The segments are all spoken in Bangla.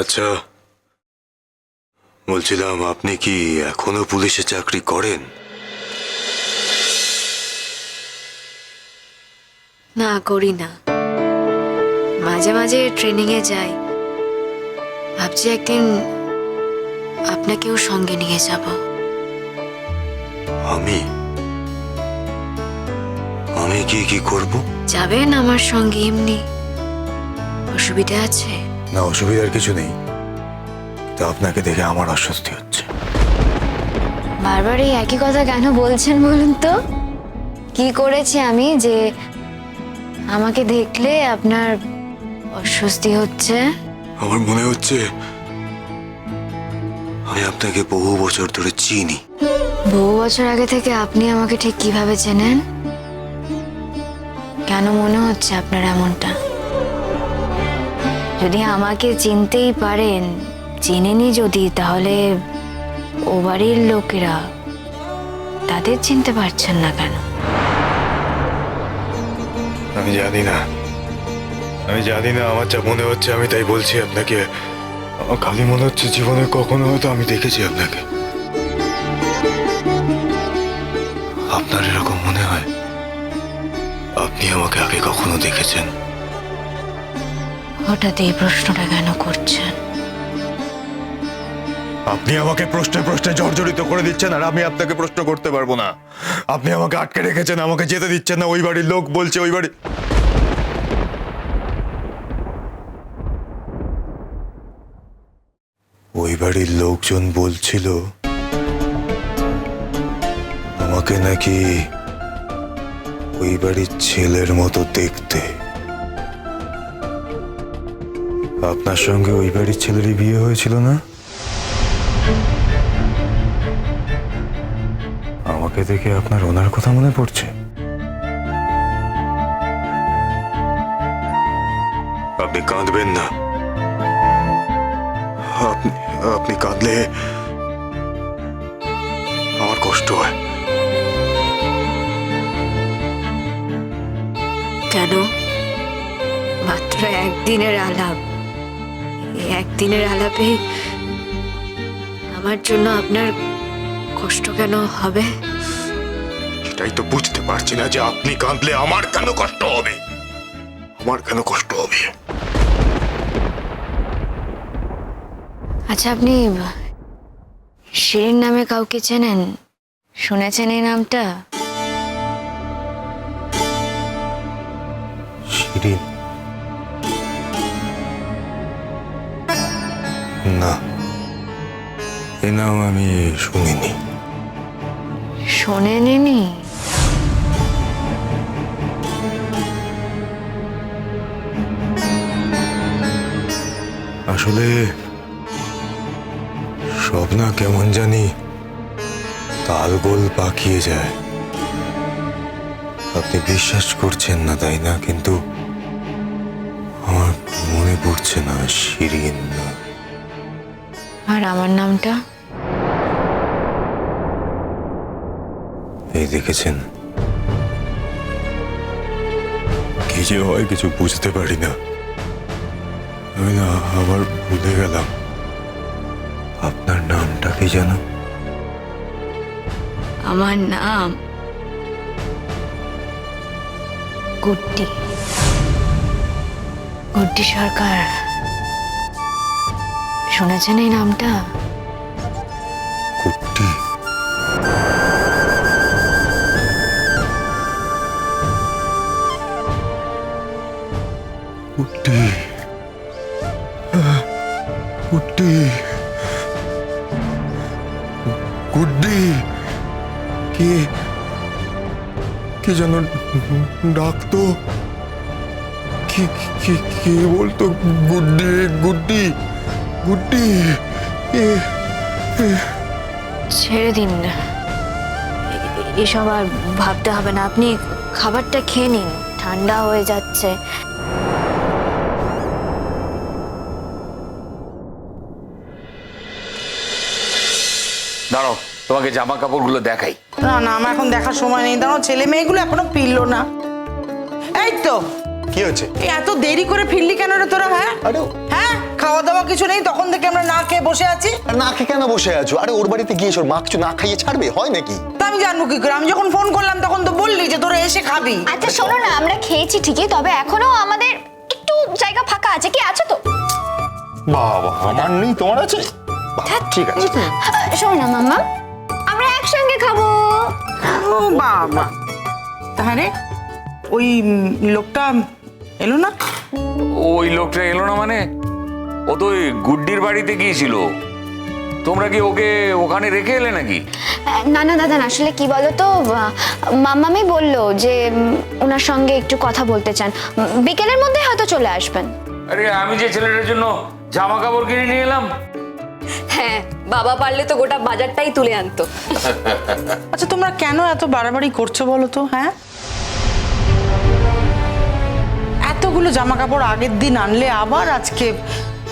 আচ্ছা, বলছিলাম আপনি কি এখনো পুলিশে চাকরি করেন? না, করি না। মাঝে মাঝে ট্রেনিংয়ে যাই। ভাবছি একদিন আপনাকেও সঙ্গে নিয়ে যাব। আমি আমি কি করব? যাবেন আমার সঙ্গে এমনি? অসুবিধা আছে? না, অসুবিধার কিছু নেই, তো আপনাকে দেখে আমার অস্বস্তি হচ্ছে। বারবার এই একই কথা কেন বলছেন বলুন তো? কি করেছি আমি যে আমাকে দেখলে আপনার অস্বস্তি হচ্ছে? আমার মনে হচ্ছে আমি আপনাকে বহু বছর ধরে চিনি। বহু বছর আগে থেকে আপনি আমাকে ঠিক কিভাবে চেনেন? কেন মনে হচ্ছে আপনার এমনটা? যদি আমাকে চিনতেই পারেন, চিনেনি যদি, তাহলে ও বাড়ির লোকেরা তাদের চিনতে পারছেন না কেন? আমি জানি না, আমার যা মনে হচ্ছে আমি তাই বলছি আপনাকে। আমার খালি মনে হচ্ছে জীবনে কখনো হয়তো আমি দেখেছি আপনাকে। আপনার এরকম মনে হয় আপনি আমাকে আগে কখনো দেখেছেন? হঠাৎ এই প্রশ্নটা কেন করছেন? আপনি আমাকে প্রশ্নে প্রশ্নে জর্জরিত করে দিচ্ছেন, আর আমি আপনাকে প্রশ্ন করতে পারবো না। আপনি আমাকে আটকে রেখেছেন, আমাকে যেতে দিচ্ছেন না। ওই বাড়ির লোক বলছে, ওই বাড়ির লোকজন বলছিল আমাকে নাকি ওই বাড়ির ছেলের মতো দেখতে। আপনার সঙ্গে ওই বাড়ির ছেলেরই বিয়ে হয়েছিল না? আমাকে দেখে আপনার ওনার কথা মনে পড়ছে? আপনি কাঁদবেন না। আপনি কাঁদলে আমার কষ্ট হয়। কেন? মাত্র একদিনের আলাপ। এই একদিনের আলাপে আমার জন্য আপনার কষ্ট কেন হবে? সেটাই তো বুঝতে পারছি না যে আপনি কাঁদলে আমার কেন কষ্ট হবে। আচ্ছা, আপনি শিরিন নামে কাউকে চেনেন? শুনেছেন এই নামটা? শিরিন? না, এ নাম আমি শুনিনি। শোনেনি? আসলে সব না কেমন জানি তালগোল পাকিয়ে যায়। আপনি বিশ্বাস করছেন না তাই না? কিন্তু আমার মনে পড়ছে না শিরিন না। আর আমার নামটা? এই দেখেছেন, কি যে হয় কিছু বুঝতে পারি না। আমি না আবার ভুলে গেলাম। আপনার নামটা কি জানো? আমার নাম গুড্ডি। গুড্ডি সরকার। শুনেছেন এই নামটা? কুট্টি? কুট্টি? কুট্টি? গুড্ডি? কি যেন ডাকতো, কি বলতো? গুড্ডি, গুড্ডি, গুড্ডি। ছেড়ে দিন না, এসব আর ভাবতে হবে না। আপনি খাবারটা খেয়ে নিন, ঠান্ডা হয়ে যাচ্ছে। দাঁড়াও, তোমাকে জামা কাপড়গুলো দেখাই। না না, আমার এখন দেখার সময় নেই। দাঁড়াও, ছেলে মেয়েগুলো এখনো ফিরলো না। এই তো কি হচ্ছে? এই এত দেরি করে ফিরলি কেন রে তোরা? হ্যাঁ আরে হ্যাঁ, খাওয়া দাওয়া কিছু নেই, তখন থেকে আমরা না খেয়ে বসে আছি। আর না খেয়ে কেন বসে আছো? আরে ওর বাড়িতে গিয়ে ওর মা কিছু না খাইয়ে ছাড়বে, হয় নাকি? তা আমি জানবো কি করে? আমি যখন ফোন করলাম তখন তো বললি যে তোরা এসে খাবি। আচ্ছা শোনো না, আমরা খেয়েছি ঠিকই, তবে এখনো আমাদের একটু জায়গা ফাঁকা আছে। কি আছে তো? বাবা, আমার নেই, তোমার আছে? বাহ, ঠিক আছে। শোনো না মাম্মা, আমরা একসঙ্গে খাবো। ও বাবা, তাহলে ওই লোকটা এলো না? ওই লোকটা এলো না মানে? ও তো ওই গুড্ডির বাড়িতে গিয়েছিল। তোমরা কি ওকে ওখানে রেখে এলে নাকি? না না দাদা, আসলে কি বলতো, মাম্মামি বললো যে ওনার সঙ্গে একটু কথা বলতে চান, বিকেলের মধ্যে হয়তো চলে আসবেন। আরে আমি যে ছেলেটার জন্য জামা কাপড় কিনে নিয়ে এলাম। হ্যাঁ, বাবা পারলে তো গোটা বাজারটাই তুলে আনতো। আচ্ছা তোমরা কেন এত বাড়াবাড়ি করছো বলো তো? হ্যাঁ, এতগুলো জামা কাপড় আগের দিন আনলে আবার আজকে।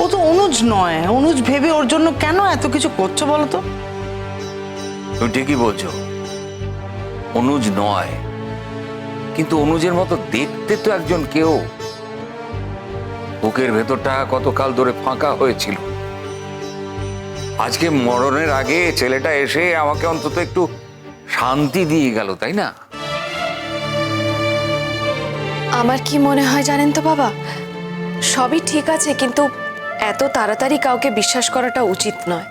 ও তো অনুজ নয়, অনুজ ভেবে ওর জন্য কেন এত কিছু করছো বলো তো? তুমি ঠিকই বলছো, অনুজ নয়, কিন্তু অনুজের মতো দেখতে তো একজন কেউ। বুকের ভেতরটা কতকাল ধরে ফাঁকা হয়েছিল। আজকে মরণের আগে ছেলেটা এসে আমাকে অন্তত একটু শান্তি দিয়ে গেল, তাই না? আমার কি মনে হয় জানেন তো বাবা, সবই ঠিক আছে, কিন্তু এত তাড়াতাড়ি কাউকে বিশ্বাস করাটা উচিত নয়।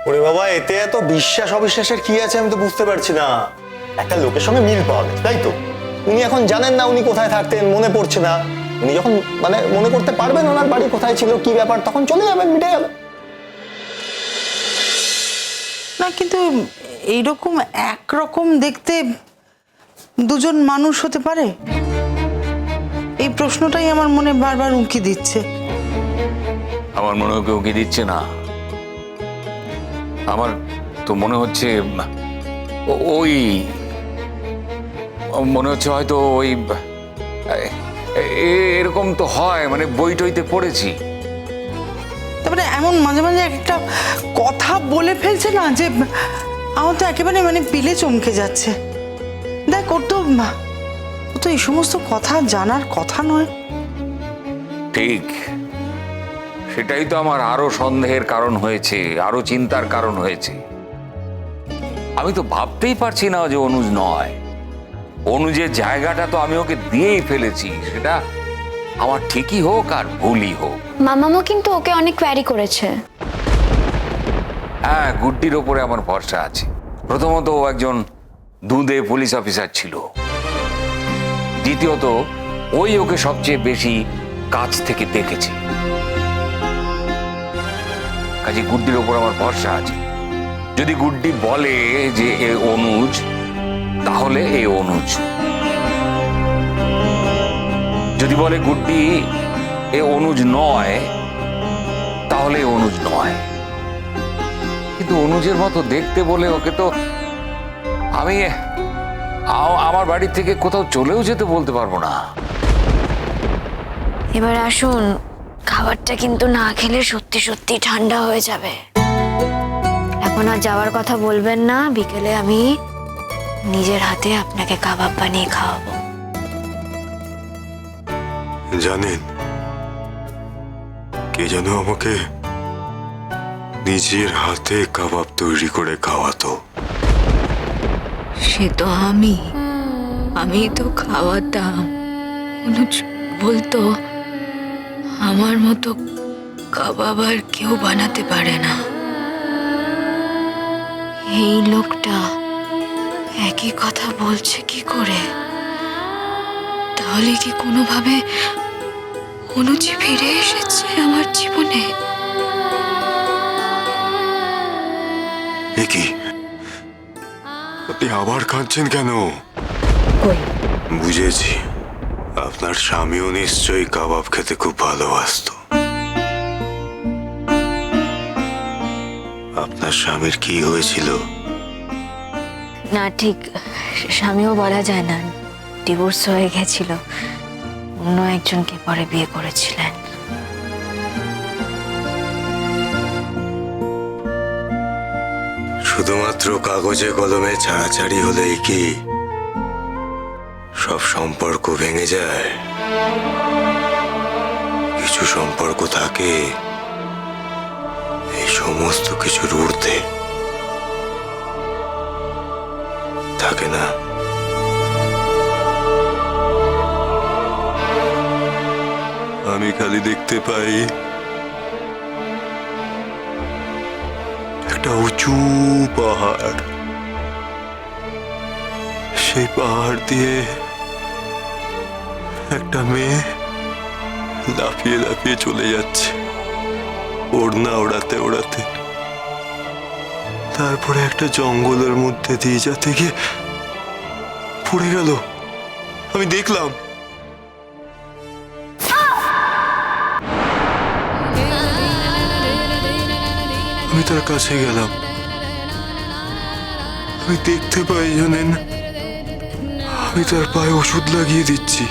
ওরে বাবা, এতে এত বিশ্বাস অবিশ্বাসের কি আছে আমি তো বুঝতে পারছি না। একটা লোকের সঙ্গে মিল পাওয়া গেছে, তাই তো? উনি এখন জানেন না উনি কোথায় থাকতেন, মনে পড়ছে না। উনি যখন মানে মনে করতে পারবেন ওনার বাড়ি কোথায় ছিল, কি ব্যাপার, তখন চলে যাবেন, মিটে যাবে। না কিন্তু এইরকম একরকম দেখতে দুজন মানুষ হতে পারে? এই প্রশ্নটাই আমার মনে বারবার উঁকি দিচ্ছে। আমার মনে হয় কেউ কি দিচ্ছে না। আমার তো মনে হচ্ছে ওই মনে হচ্ছে হয়তো ওই এরকম তো হয়, মানে বই টইতে পড়েছি। তারপরে এমন মাঝে মাঝে একটা কথা বলে ফেলছে না, যে আমার তো একেবারে মানে পিলে চমকে যাচ্ছে। দেখ, ওর তো এই সমস্ত কথা জানার কথা নয়। ঠিক, সেটাই তো আমার আরো সন্দেহের কারণ হয়েছে, আরো চিন্তার কারণ হয়েছে। আমি তো ভাবতেই পারছি না যে অনুজ নয়। অনুজের জায়গাটা তো আমি ওকে দিয়েই ফেলেছি, সেটা আমার ঠিকই হোক আর ভুলই হোক। মামামও কিন্তু ওকে অনেক কোয়ারি করেছে। হ্যাঁ, গুড্ডির ওপরে আমার ভরসা আছে। প্রথমত ও একজন দুধে পুলিশ অফিসার ছিল, দ্বিতীয়ত ওই ওকে সবচেয়ে বেশি কাছ থেকে দেখেছে। কাজে গুড্ডির ওপর আমার ভরসা আছে। যদি গুড্ডি বলে যে এ অনুজ, তাহলে এ অনুজ। যদি বলে গুড্ডি এ অনুজ নয়, তাহলে অনুজ নয়। কিন্তু অনুজের মতো দেখতে বলে ওকে তো আমি আমার বাড়ি থেকে কোথাও চলেও যেতে বলতে পারবো না। এবার আসুন, খাবারটা কিন্তু না খেলে সত্যি সত্যি ঠান্ডা হয়ে যাবে। এখন আর যাওয়ার কথা বলবেন না, বিকেলে আমি নিজের হাতে আপনাকে কাবাব বানিয়ে খাওয়াবো। জানেন, কে যেন আমাকে নিজের হাতে কাবাব তৈরি করে খাওয়াতো। সে তো আমি তো খাওয়াতাম। অনুজ বলতো আমার মতো কাবাব আর কেউ বানাতে পারে না। এই লোকটা একই কথা বলছে কি করে? তাহলে কি কোনোভাবে অনুজ ফিরে এসেছে আমার জীবনে? এ কি, আপনি আবার কাঁদছেন কেন? বুঝেছি, আপনার স্বামীও নিশ্চয়ই কাবাব খেতে খুব ভালোবাসতো। আপনার স্বামীর কি হয়েছিল? না, ঠিক স্বামীও বলা যায় না, ডিভোর্স হয়ে গেছিল, অন্য একজনকে পরে বিয়ে করেছিলেন। শুধুমাত্র কাগজে কলমে ছাড়াছাড়ি হলেই কি সব সম্পর্ক ভেঙে যায়? কিছু কিছু সম্পর্ক থাকে এই সমস্ত কিছুর ঊর্ধ্বে, থাকে না? আমি খালি দেখতে পাই একটা উঁচু পাহাড়, সেই পাহাড় দিয়ে একটা মেয়ে লাফিয়ে লাফিয়ে চলে যাচ্ছে, ওড়না ওড়াতে ওড়াতে। তারপরে একটা জঙ্গলের মধ্যে দিয়ে যেতে গিয়ে পড়ে গেল। আমি দেখলাম। আমি তার কাছে গেলাম। আমি দেখতে পাই, জানেন, আমি তার পায়ে ওষুধ লাগিয়ে দিচ্ছি।